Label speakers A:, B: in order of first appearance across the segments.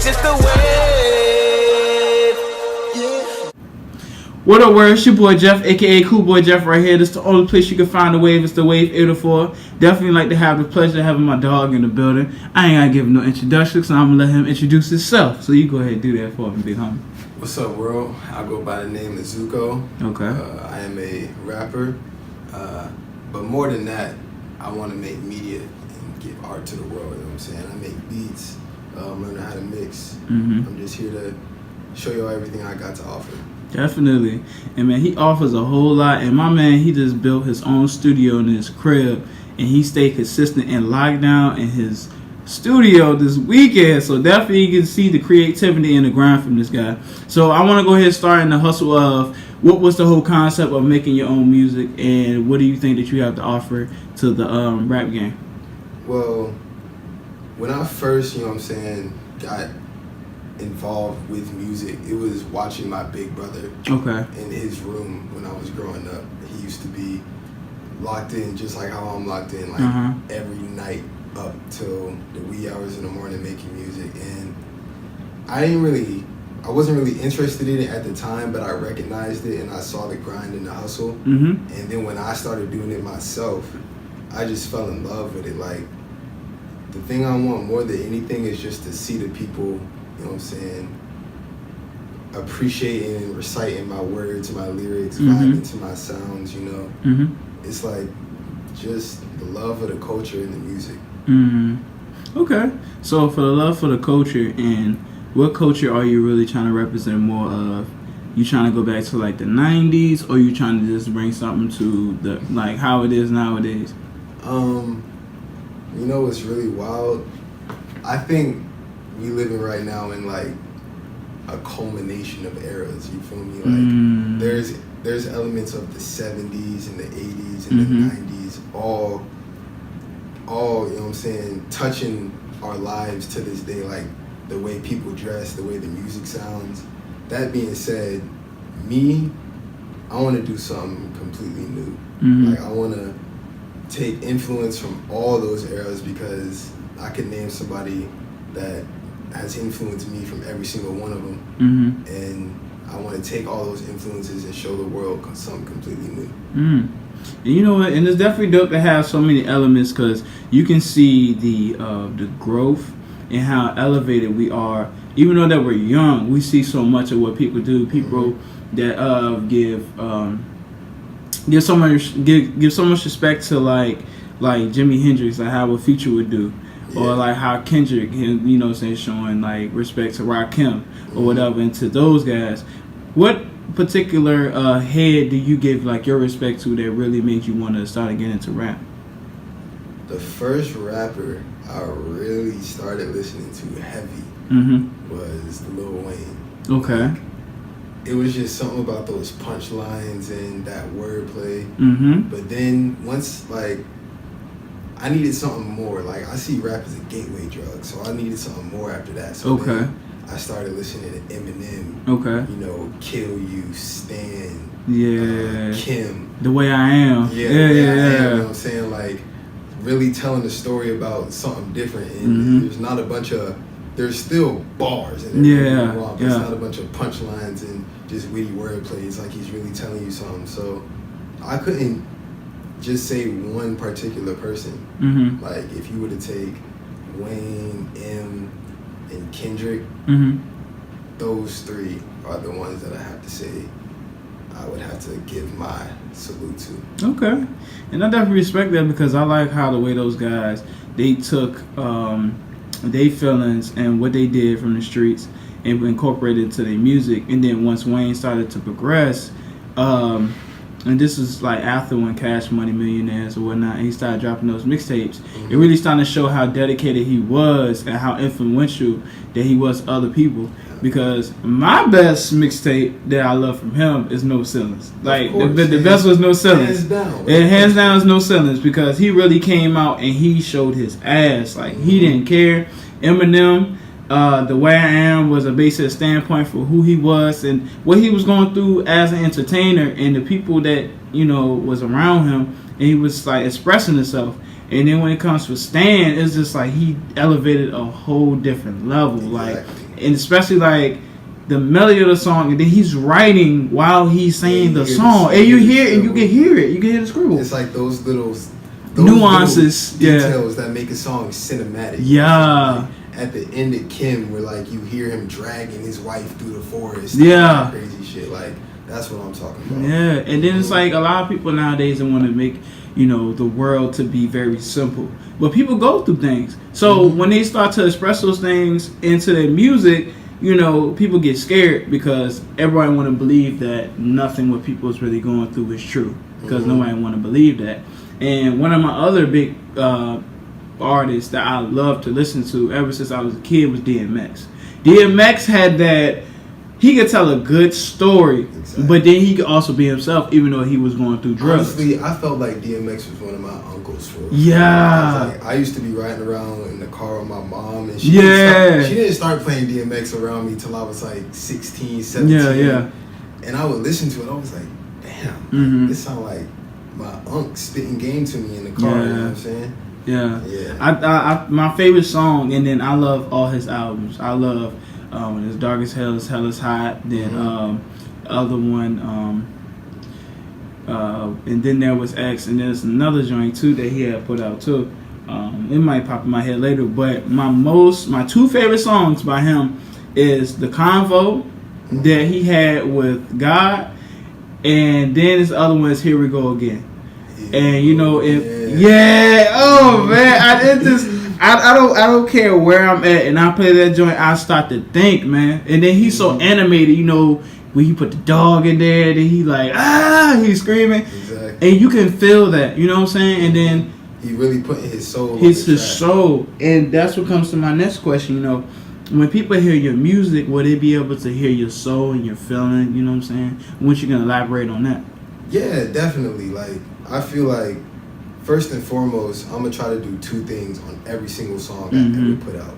A: It's just the wave.
B: What up, world? It's your boy Jeff, aka Cool Boy Jeff, right here. This is the only place you can find the wave. It's the Wave 804. Definitely like to have the pleasure of having my dog in the building. I ain't gotta give him no introduction, so I'm gonna let him introduce himself. So you go ahead and do that for me, big homie.
C: What's up, world? I go by the name of Zoku.
B: Okay.
C: I am a rapper, but more than that, I want to make media and give art to the world. You know what I'm saying? I make beats, learning how to mix. I'm just here to show y'all everything I got to offer.
B: Definitely. And man, he offers a whole lot. And my man, he just built his own studio in his crib. And he stayed consistent in lockdown in his studio this weekend. So definitely you can see the creativity and the grind from this guy. So I want to go ahead and start in the hustle of what was the whole concept of making your own music. And what do you think that you have to offer to the rap game?
C: Well, when I first, you know what I'm saying, got involved with music, it was watching my big brother in his room when I was growing up. He used to be locked in just like how I'm locked in, like every night up till the wee hours in the morning making music. And I wasn't really interested in it at the time, but I recognized it and I saw the grind and the hustle. And then when I started doing it myself, I just fell in love with it. Like, the thing I want more than anything is just to see the people, you know what I'm saying, appreciating and reciting my words, my lyrics, vibing to my sounds, you know. It's like just the love of the culture and the music.
B: Okay. So for the love for the culture, and what culture are you really trying to represent more of? You trying to go back to like the 90s, or you trying to just bring something to the like how it is nowadays?
C: You know what's really wild? I think we living right now in like a culmination of eras. You feel me? Like there's elements of the 70s and the 80s and the 90s, all you know what I'm saying, touching our lives to this day. Like the way people dress, the way the music sounds. That being said, I want to do something completely new. Like I want to take influence from all those eras, because I can name somebody that has influenced me from every single one of them. And I want to take all those influences and show the world something completely new.
B: And you know what? And it's definitely dope to have so many elements, because you can see the growth and how elevated we are. Even though that we're young, we see so much of what people do. People that give so much respect to like Jimi Hendrix, like how a Future would do. Or like how Kendrick, you know, saying showing like respect to Rakim or whatever, and to those guys. What particular head do you give like your respect to that really made you want to start getting into rap?
C: The first rapper I really started listening to heavy was Lil Wayne.
B: Okay.
C: Like, it was just something about those punchlines and that wordplay. But then once I needed something more. Like, I see rap as a gateway drug, so I needed something more after that. So then I started listening to Eminem. You know, Kill You, Stan. Kim.
B: The Way I Am.
C: You know what I'm saying? Like, really telling the story about something different. And there's still bars in it. But it's not a bunch of punchlines and just witty wordplay. It's like he's really telling you something. So I couldn't just say one particular person. Like, if you were to take Wayne, M, and Kendrick, those three are the ones that I have to say I would have to give my salute to. Okay.
B: And I definitely respect that, because I like how the way those guys, they took their feelings and what they did from the streets and incorporated it into their music. And then once Wayne started to progress, and this is like after when Cash Money Millionaires or whatnot, and he started dropping those mixtapes, it really started to show how dedicated he was and how influential that he was to other people. Because my best mixtape that I love from him is No Ceilings. Like, the best was No Ceilings. Hands down is No Ceilings, because he really came out and he showed his ass. Like, he didn't care. Eminem, The Way I Am was a basic standpoint for who he was and what he was going through as an entertainer, and the people that, you know, was around him, and he was like expressing himself. And then when it comes to Stan, it's just like he elevated a whole different level. Like, and especially like the melody of the song, and then he's writing while he's saying the song, and you hear it, and you can hear it, you can hear the scribble.
C: It's like those
B: nuances,
C: little details that make a song cinematic.
B: Yeah.
C: Like at the end of Kim, where like you hear him dragging his wife through the forest.
B: Yeah.
C: Crazy shit. Like that's what I'm talking about.
B: Yeah, and then it's like a lot of people nowadays want to make the world to be very simple, but people go through things. So when they start to express those things into their music, people get scared because everybody want to believe that nothing what people is really going through is true, because nobody want to believe that. And one of my other big artists that I love to listen to ever since I was a kid was DMX. DMX had that. He could tell a good story, but then he could also be himself, even though he was going through drugs.
C: Honestly, I felt like DMX was one of my uncles for.
B: Yeah.
C: I used to be riding around in the car with my mom, and she didn't start playing DMX around me till I was like 16, 17.
B: Yeah.
C: And I would listen to it. I was like, damn, this sound like my uncle spitting game to me in the car.
B: Yeah.
C: You know what I'm saying?
B: Yeah.
C: Yeah.
B: I my favorite song, and then I love all his albums. I love when it's Dark as Hell, Hell is Hot. Then the other one, and then there was X, and there's another joint too that he had put out too. It might pop in my head later, but my two favorite songs by him is the Convo that he had with God, and then this other one is Here We Go Again. And oh man, I don't care where I'm at, and I play that joint, I start to think, man. And then he's so animated, when he put the dog in there, then he like he's screaming,
C: exactly.
B: And you can feel that, you know what I'm saying? And then
C: he really put his soul.
B: His soul, and that's what comes to my next question. When people hear your music, will they be able to hear your soul and your feeling? You know what I'm saying? Once you can elaborate on that.
C: Yeah, definitely. Like I feel like first and foremost, I'm gonna try to do two things on every single song I ever put out.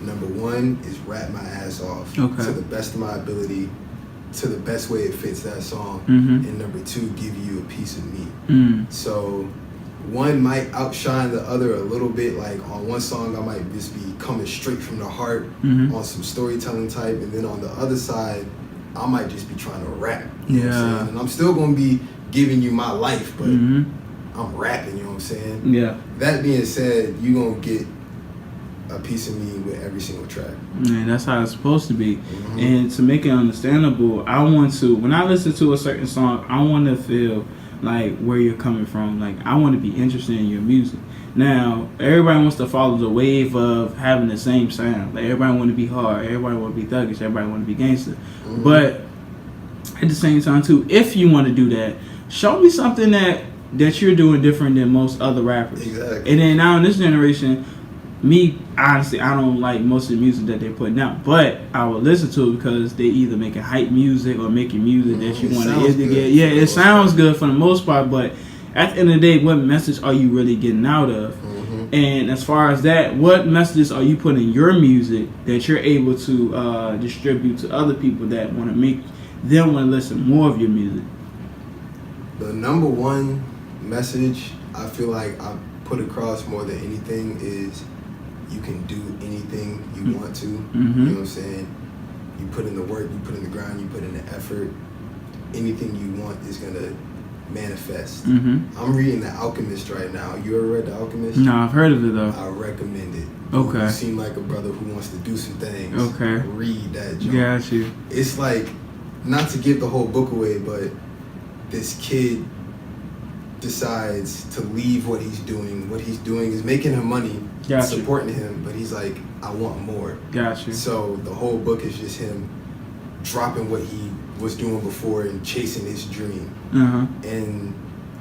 C: Number one is rap my ass off to the best of my ability, to the best way it fits that song. And number two, give you a piece of me. So one might outshine the other a little bit. Like on one song, I might just be coming straight from the heart on some storytelling type, and then on the other side, I might just be trying to rap. You know what I'm saying? And I'm still gonna be giving you my life, but I'm rapping, you know what I'm saying? Yeah. That being said, you gonna get a piece of me with every single track.
B: Man, that's how it's supposed to be. And to make it understandable, when I listen to a certain song, I want to feel like where you're coming from. Like I want to be interested in your music. Now, everybody wants to follow the wave of having the same sound. Like everybody want to be hard, everybody want to be thuggish, everybody want to be gangster. But at the same time too, if you want to do that, show me something that you're doing different than most other rappers.
C: Exactly.
B: And then now in this generation, me, honestly, I don't like most of the music that they're putting out, but I will listen to it because they either making hype music or making music that you want to get. Yeah, it sounds good for the most part, but at the end of the day, what message are you really getting out of? And as far as that, what messages are you putting in your music that you're able to distribute to other people that want to make them want to listen more of your music?
C: The number one message I feel like I put across more than anything is you can do anything you want to. You know what I'm saying? You put in the work, you put in the grind, you put in the effort. Anything you want is gonna manifest. I'm reading The Alchemist right now. You ever read The Alchemist?
B: No, I've heard of it though.
C: I recommend it.
B: Okay.
C: You seem like a brother who wants to do some things.
B: Okay.
C: Read that joint.
B: Got you.
C: It's like, not to give the whole book away, but this kid decides to leave what he's doing. What he's doing is making him money, supporting him, but he's like, I want more.
B: Gotcha.
C: So the whole book is just him dropping what he was doing before and chasing his dream. And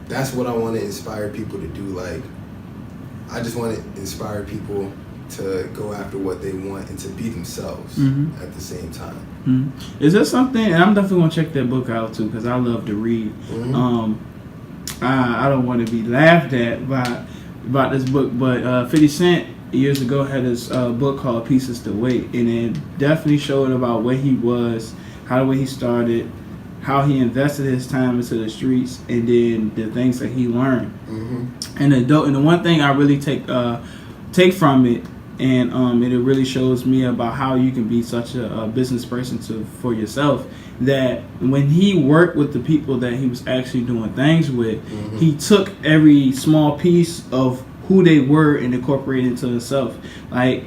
C: that's what I want to inspire people to do. Like, I just want to inspire people to go after what they want and to be themselves at the same time.
B: Is there something, and I'm definitely going to check that book out too, because I love to read. I don't want to be laughed at about this book, but 50 Cent years ago had this book called Pieces to Wait, and it definitely showed about where he was, how the way he started, how he invested his time into the streets, and then the things that he learned. And the one thing I really take from it and it really shows me about how you can be such a business person for yourself. That when he worked with the people that he was actually doing things with, he took every small piece of who they were and incorporated into himself. Like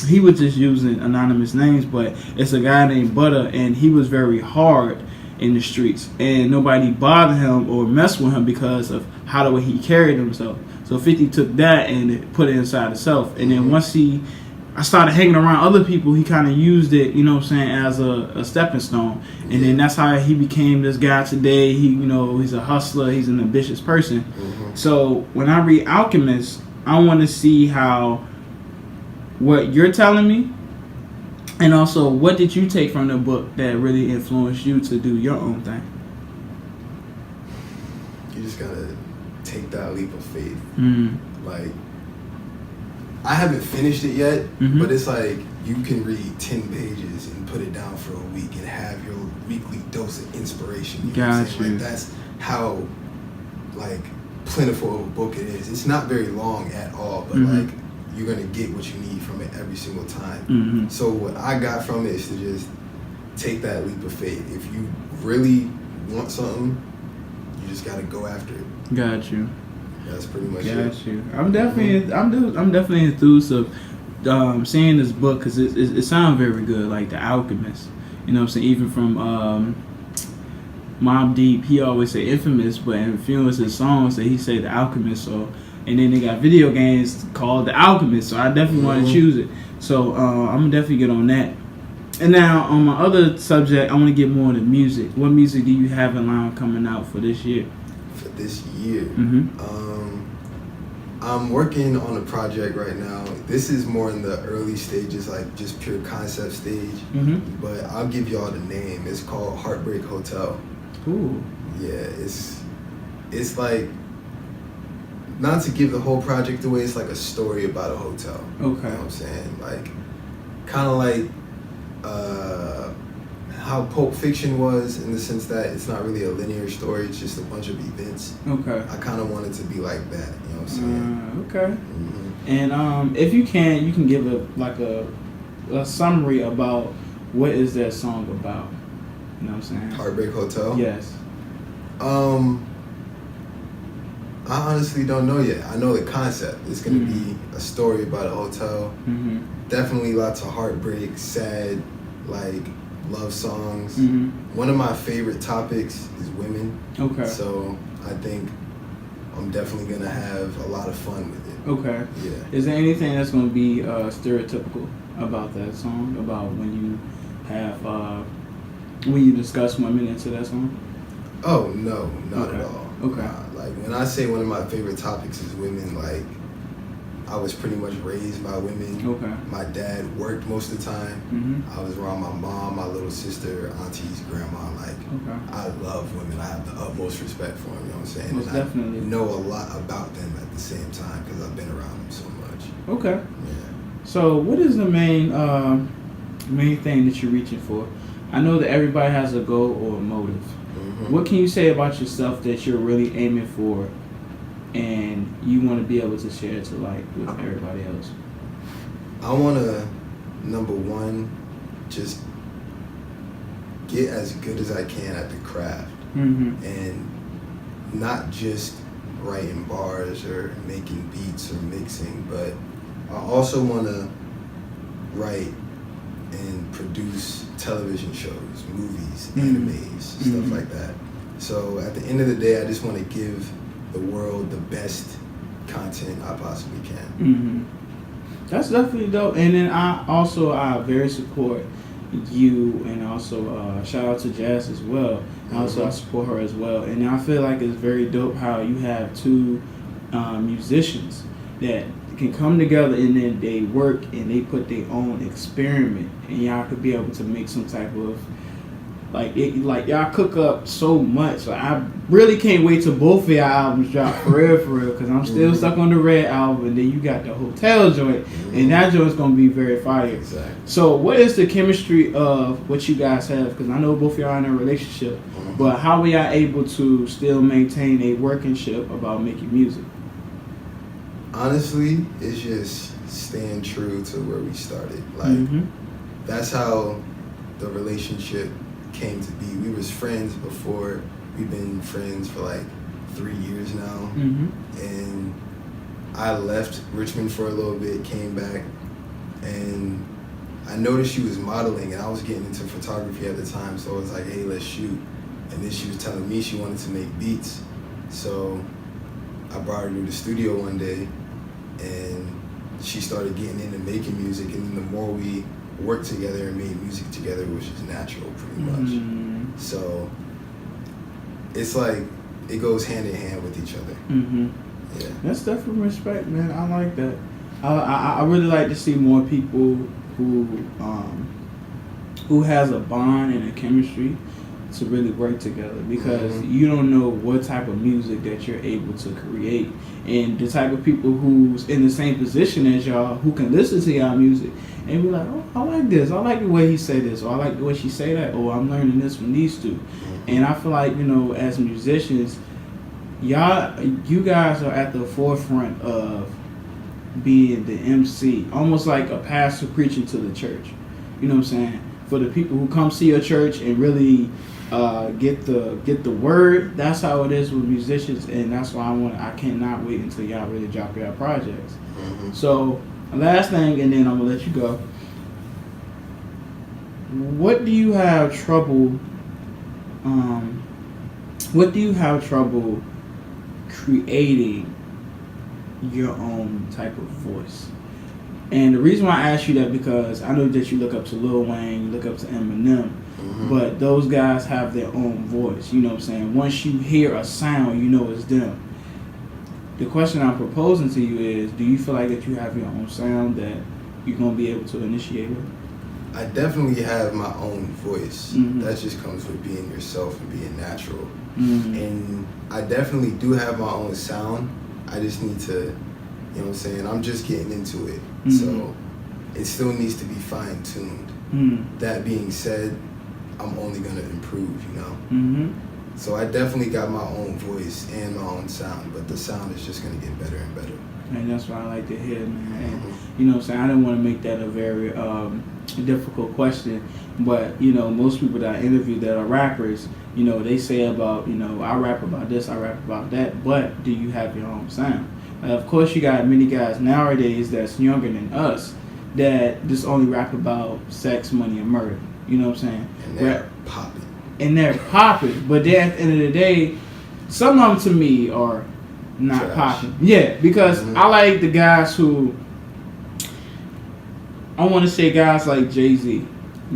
B: he was just using anonymous names, but it's a guy named Butter, and he was very hard in the streets, and nobody bothered him or messed with him because of how the way he carried himself. So 50 took that and put it inside himself, and then once I started hanging around other people, he kind of used it, you know what I'm saying, as a stepping stone. And then that's how he became this guy today. He's a hustler. He's an ambitious person. So when I read Alchemist, I want to see how what you're telling me, and also what did you take from the book that really influenced you to do your own thing?
C: You just gotta take that leap of faith. Like, I haven't finished it yet, but it's like you can read 10 pages and put it down for a week and have your weekly dose of inspiration. You know what I'm saying? Like, that's how like plentiful of a book it is. It's not very long at all, but like you're gonna get what you need from it every single time. So what I got from it is to just take that leap of faith. If you really want something, you just gotta go after it.
B: Got you.
C: That's pretty much it.
B: Got you. I'm definitely enthused of seeing this book because it sounds very good, like The Alchemist. You know what I'm saying? Even from Mobb Deep, he always say Infamous, but in a few of his songs that he say The Alchemist. So, and then they got video games called The Alchemist. So I definitely want to choose it. So I'm gonna definitely get on that. And now on my other subject, I want to get more into music. What music do you have in line coming out for this year?
C: For this year, I'm working on a project right now. This is more in the early stages, like just pure concept stage. But I'll give y'all the name. It's called Heartbreak Hotel.
B: Cool.
C: Yeah, it's like, not to give the whole project away, it's like a story about a hotel.
B: Okay.
C: You know what I'm saying? Like, kind of like how Pulp Fiction was, in the sense that it's not really a linear story, it's just a bunch of events. Okay. I kind of want it to be like that, you know what I'm saying?
B: Okay. And if you can give a summary about what is that song about. You know what I'm saying?
C: Heartbreak Hotel?
B: Yes.
C: I honestly don't know yet. I know the concept. It's going to be a story about a hotel. Definitely lots of heartbreak, sad, like love songs. One of my favorite topics is women. Okay. So I think I'm definitely going to have a lot of fun with it.
B: Okay.
C: Yeah.
B: Is there anything that's going to be stereotypical about that song? About when you have, when you discuss women into that song?
C: Oh, no, not at all.
B: Okay.
C: Like, when I say one of my favorite topics is women, like, I was pretty much raised by women. Okay. My dad worked most of the time. I was around my mom, my little sister, aunties, grandma. Like, I love women. I have the utmost respect for them, you know what I'm saying?
B: Most definitely.
C: I know a lot about them at the same time because I've been around them so much.
B: Okay.
C: Yeah.
B: So what is the main thing that you're reaching for? I know that everybody has a goal or a motive. What can you say about yourself that you're really aiming for and you want to be able to share to with everybody else?
C: I want to, number one, just get as good as I can at the craft. And not just writing bars or making beats or mixing, but I also want to write and produce television shows, movies, animes, stuff like that. So at the end of the day, I just want to give the world the best content I possibly can.
B: That's definitely dope. And then I very support you, and also shout out to Jazz as well. And also I support her as well. And I feel like it's very dope how you have two musicians that can come together and then they work and they put their own experiment, and y'all could be able to make some type of like y'all cook up so much. Like, I really can't wait till both of y'all albums drop for real, because I'm still stuck on the Red album, and then you got the Hotel joint, and that joint's gonna be very fire.
C: Exactly.
B: So what is the chemistry of what you guys have? Because I know both of y'all are in a relationship, but how are y'all able to still maintain a working ship about making music?
C: Honestly, it's just staying true to where we started. Like that's how the relationship came to be. We was friends before. We've been friends for like 3 years now. And I left Richmond for a little bit, came back, and I noticed she was modeling, and I was getting into photography at the time, so I was like, hey, let's shoot. And then she was telling me she wanted to make beats, so I brought her to the studio one day, and she started getting into making music, and then the more we worked together and made music together, it was just natural, pretty much. So it's like, it goes hand in hand with each other. Yeah.
B: That's definitely respect, man. I like that. I really like to see more people who has a bond and a chemistry to really work together, because you don't know what type of music that you're able to create, and the type of people who's in the same position as y'all who can listen to y'all music and be like, oh, I like this, I like the way he say this, or I like the way she say that, or I'm learning this from these two. And I feel like, you know, as musicians, you guys are at the forefront of being the MC, almost like a pastor preaching to the church. You know what I'm saying? For the people who come see your church and really get the word, that's how it is with musicians, and that's why I cannot wait until y'all really drop your projects. So last thing, and then I'm gonna let you go. What do you have trouble? What do you have trouble creating your own type of voice? And the reason why I ask you that, because I know that you look up to Lil Wayne, you look up to Eminem, but those guys have their own voice. You know what I'm saying? Once you hear a sound, you know it's them. The question I'm proposing to you is, do you feel like that you have your own sound that you're going to be able to initiate with?
C: I definitely have my own voice. That just comes with being yourself and being natural. And I definitely do have my own sound. I just need to, you know what I'm saying, I'm just getting into it. So it still needs to be fine-tuned. That being said, I'm only going to improve, you know? So I definitely got my own voice and my own sound, but the sound is just going to get better and better.
B: And that's what I like to hear, man. And, you know what I'm saying, I didn't want to make that a very difficult question, but, you know, most people that I interview that are rappers, you know, they say about, you know, I rap about this, I rap about that, but do you have your own sound? Of course, you got many guys nowadays that's younger than us that just only rap about sex, money, and murder. You know what I'm saying?
C: And they're popping.
B: And they're popping. But then at the end of the day, some of them to me are not popping. Yeah, because I like the guys who, I want to say guys like Jay-Z.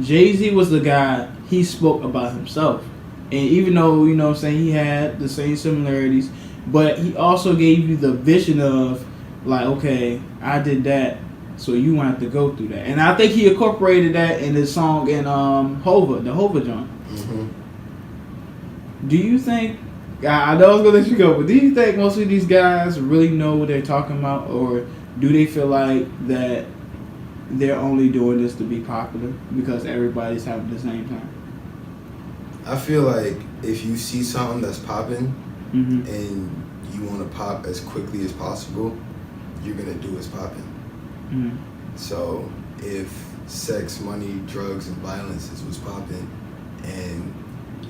B: Jay-Z was the guy, he spoke about himself. And even though, you know what I'm saying, he had the same similarities, but he also gave you the vision of, like, okay, I did that, so you won't have to go through that. And I think he incorporated that in his song in Hova, the Hova joint. Do you think, I know I was going to let you go, but do you think most of these guys really know what they're talking about, or do they feel like that they're only doing this to be popular because everybody's having the same time?
C: I feel like if you see something that's popping and you want to pop as quickly as possible, you're going to do what's popping. So if sex, money, drugs, and violence is what's popping, and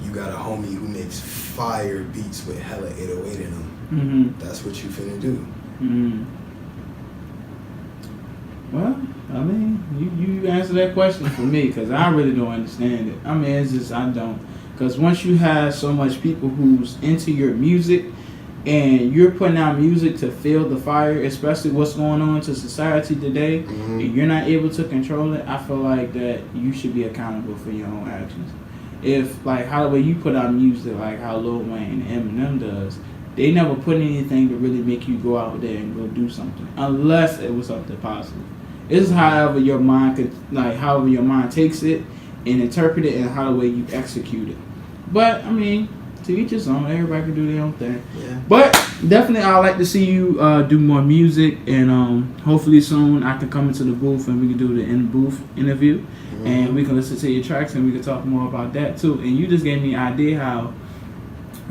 C: you got a homie who makes fire beats with hella 808 in them, that's what you finna do.
B: Well, I mean, you answer that question for me, because I really don't understand it. I mean, it's just, I don't. Because once you have so much people who's into your music, and you're putting out music to feel the fire, especially what's going on to society today, and you're not able to control it, I feel like that you should be accountable for your own actions. If, like, how the way you put out music, like how Lil Wayne and Eminem does, they never put anything to really make you go out there and go do something, unless it was something positive. It's however your mind could, like, however your mind takes it and interpret it, and how the way you execute it. But I mean, to each his own. Everybody can do their own thing. Yeah. But definitely, I'd like to see you do more music, and hopefully soon I can come into the booth and we can do the in booth interview, and we can listen to your tracks and we can talk more about that too. And you just gave me an idea how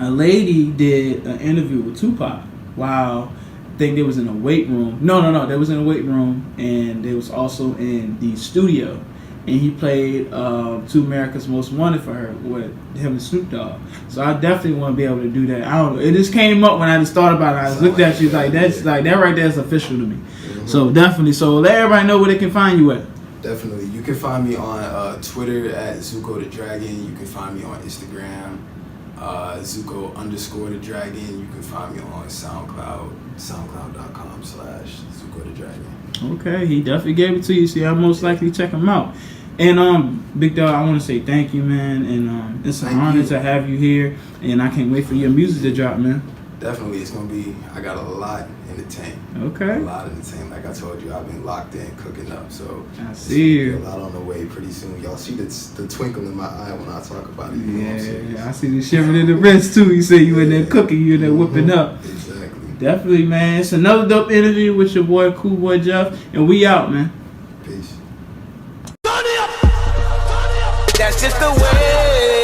B: a lady did an interview with Tupac while think they was in a weight room. No. They was in a weight room, and they was also in the studio. And he played "To America's Most Wanted" for her with him and Snoop Dogg. So I definitely want to be able to do that. I don't know. It just came up when I just thought about it. I just looked at you like that's like that right there is official to me. Mm-hmm. So definitely. So let everybody know where they can find you at.
C: Definitely. You can find me on Twitter at Zoku The Dragon. You can find me on Instagram, Zoku_The Dragon. You can find me on SoundCloud, soundcloud.com/Zoku The Dragon.
B: Okay, he definitely gave it to you. See, I'll most likely check him out. And Big Dog, I want to say thank you, man. And it's an honor to have you here. And I can't wait for your music to drop, man.
C: Definitely, it's gonna be. I got a lot in the tank.
B: Okay.
C: A lot in the tank. Like I told you, I've been locked in, cooking up. So
B: I see you.
C: A lot on the way pretty soon. Y'all see the twinkle in my eye when I talk about it. You know what I'm saying?
B: I see the shivering in the wrist too. You say you in there cooking, you in there whipping up.
C: Exactly.
B: Definitely, man. It's another dope interview with your boy, Cool Boy Jeff, and we out, man.
C: Peace.
A: That's just the way.